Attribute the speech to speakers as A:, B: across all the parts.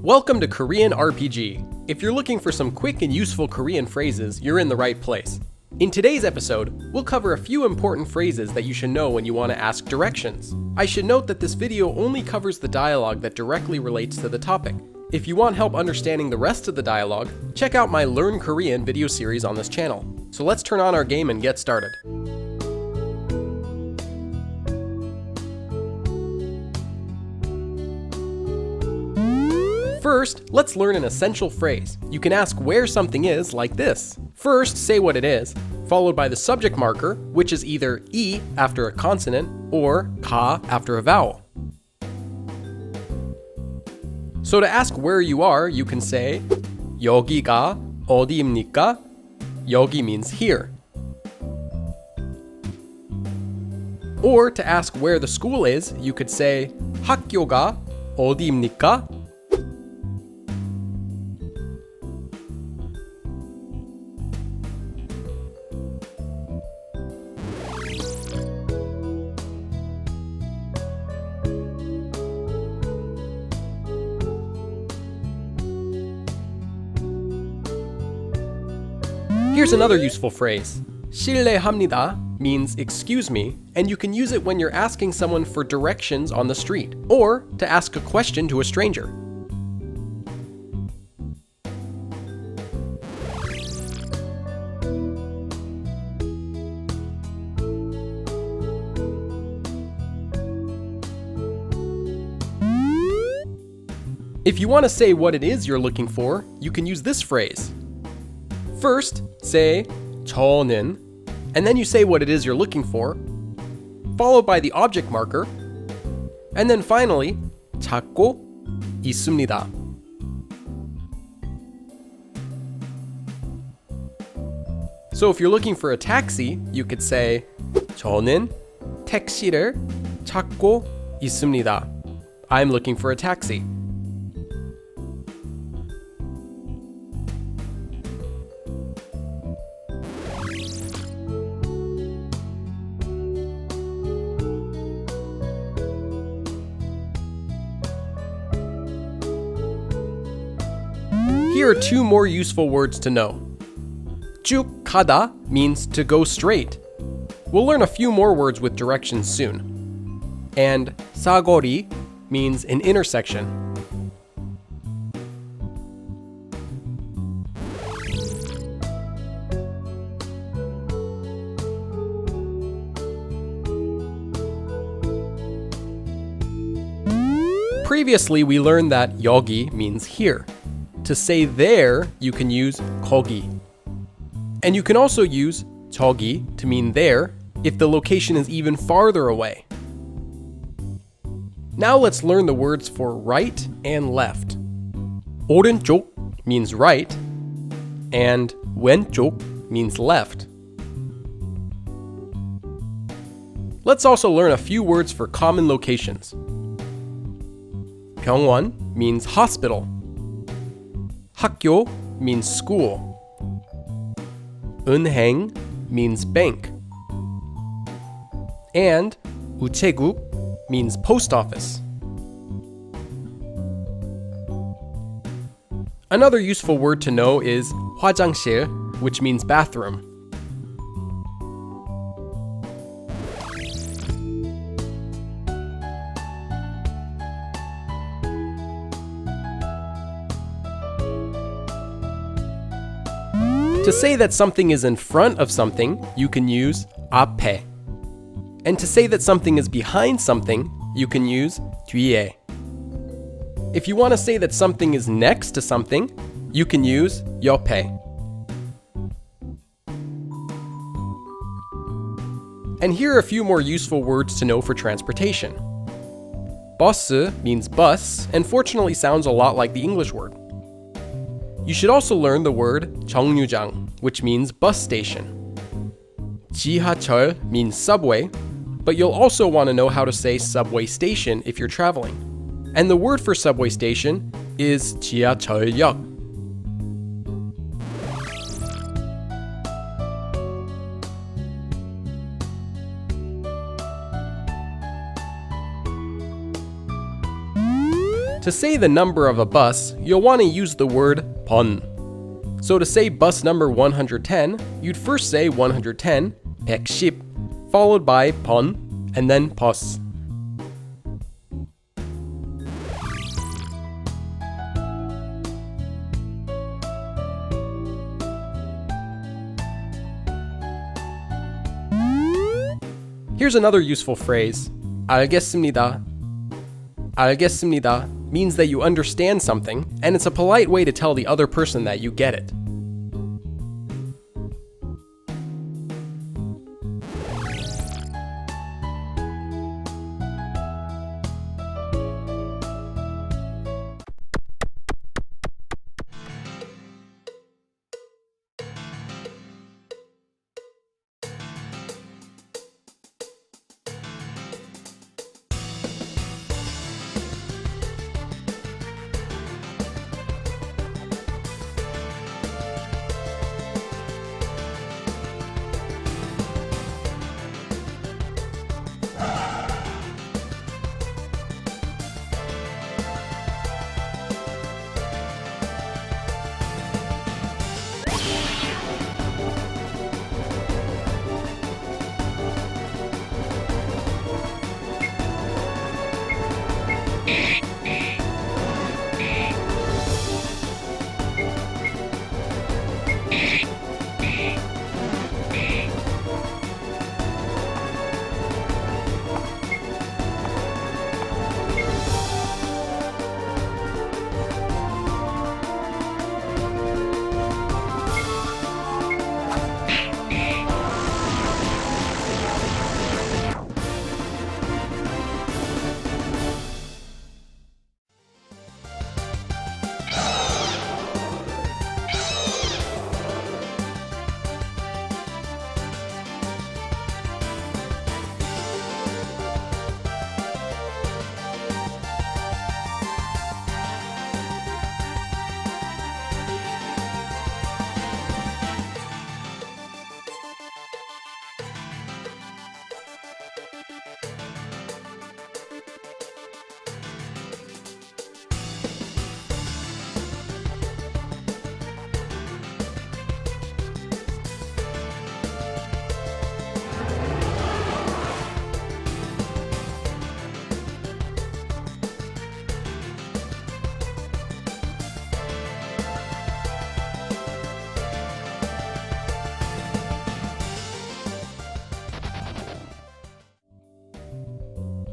A: Welcome to Korean RPG. If you're looking for some quick and useful Korean phrases, you're in the right place. In today's episode, we'll cover a few important phrases that you should know when you want to ask directions. I should note that this video only covers the dialogue that directly relates to the topic. If you want help understanding the rest of the dialogue, check out my Learn Korean video series on this channel. So let's turn on our game and get started. First, let's learn an essential phrase. You can ask where something is like this. First, say what it is, followed by the subject marker, which is either E after a consonant or ka after a vowel. So to ask where you are, you can say 여기가 어디입니까? 여기 means here. Or to ask where the school is, you could say 학교가 어디입니까? Here's another useful phrase. 실례합니다 means excuse me, and you can use it when you're asking someone for directions on the street, or to ask a question to a stranger. If you want to say what it is you're looking for, you can use this phrase. First, say 저는, and then you say what it is you're looking for, followed by the object marker, and then finally, 찾고 있습니다. So if you're looking for a taxi, you could say 저는 택시를 찾고 있습니다. I'm looking for a taxi. Here are two more useful words to know. 쭉 가다 means to go straight. We'll learn a few more words with directions soon. And 사거리 means an intersection. Previously, we learned that 여기 means here. To say there, you can use 거기. And you can also use 저기 to mean there if the location is even farther away. Now let's learn the words for right and left. 오른쪽 means right, and 왼쪽 means left. Let's also learn a few words for common locations. 병원 means hospital. 학교 means school. 은행 means bank. And 우체국 means post office. Another useful word to know is 화장실, which means bathroom. To say that something is in front of something, you can use 앞에. And to say that something is behind something, you can use 뒤에. If you want to say that something is next to something, you can use 옆에. And here are a few more useful words to know for transportation. 버스 means bus, and fortunately sounds a lot like the English word. You should also learn the word 정류장, which means bus station. 지하철 means subway, but you'll also want to know how to say subway station if you're traveling. And the word for subway station is 지하철역. To say the number of a bus, you'll want to use the word 번. So to say bus number 110, you'd first say 110, 110, followed by 번, and then bus. Here's another useful phrase. 알겠습니다. 알겠습니다 means that you understand something, and it's a polite way to tell the other person that you get it.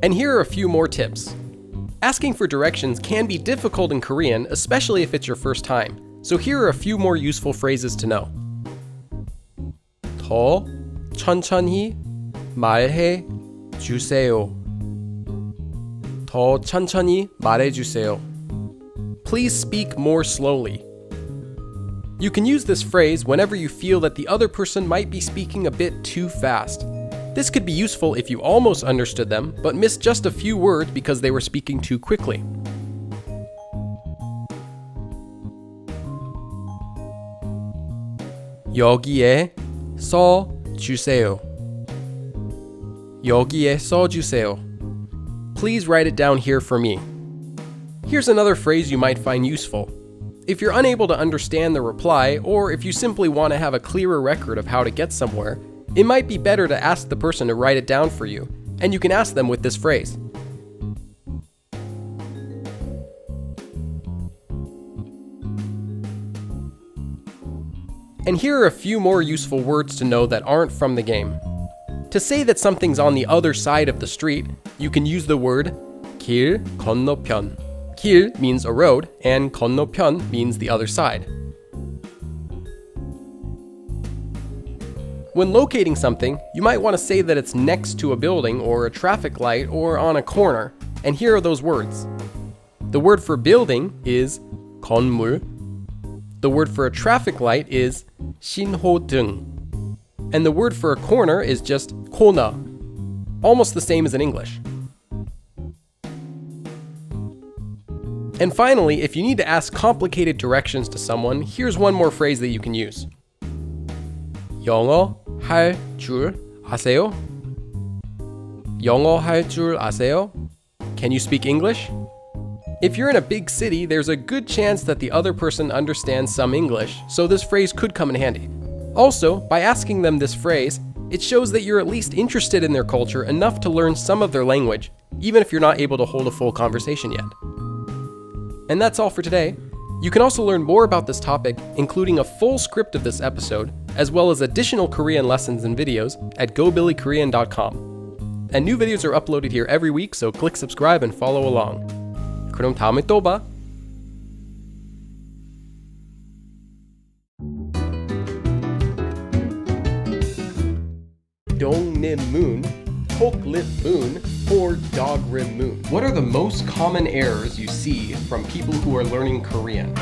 A: And here are a few more tips. Asking for directions can be difficult in Korean, especially if it's your first time. So here are a few more useful phrases to know. 더 천천히 말해 주세요. 더 천천히 말해 주세요. Please speak more slowly. You can use this phrase whenever you feel that the other person might be speaking a bit too fast. This could be useful if you almost understood them, but missed just a few words because they were speaking too quickly. 여기에 써 주세요. 여기에 써 주세요. Please write it down here for me. Here's another phrase you might find useful. If you're unable to understand the reply, or if you simply want to have a clearer record of how to get somewhere, it might be better to ask the person to write it down for you, and you can ask them with this phrase. And here are a few more useful words to know that aren't from the game. To say that something's on the other side of the street, you can use the word 길 건너편. 길 means a road, and 건너편 means the other side. When locating something, you might want to say that it's next to a building or a traffic light or on a corner, and here are those words. The word for building is 건물. The word for a traffic light is 신호등. And the word for a corner is just 코너, almost the same as in English. And finally, if you need to ask complicated directions to someone, here's one more phrase that you can use. 영어 할 줄 아세요? 영어 할 줄 아세요? Can you speak English? If you're in a big city, there's a good chance that the other person understands some English, so this phrase could come in handy. Also, by asking them this phrase, it shows that you're at least interested in their culture enough to learn some of their language, even if you're not able to hold a full conversation yet. And that's all for today. You can also learn more about this topic, including a full script of this episode, as well as additional Korean lessons and videos at gobillykorean.com. And new videos are uploaded here every week, so click subscribe and follow along. 그럼 다음에 또 봐. Dongnim-moon, Toklip-moon, or Dogrim-moon. What are the most common errors you see from people who are learning Korean?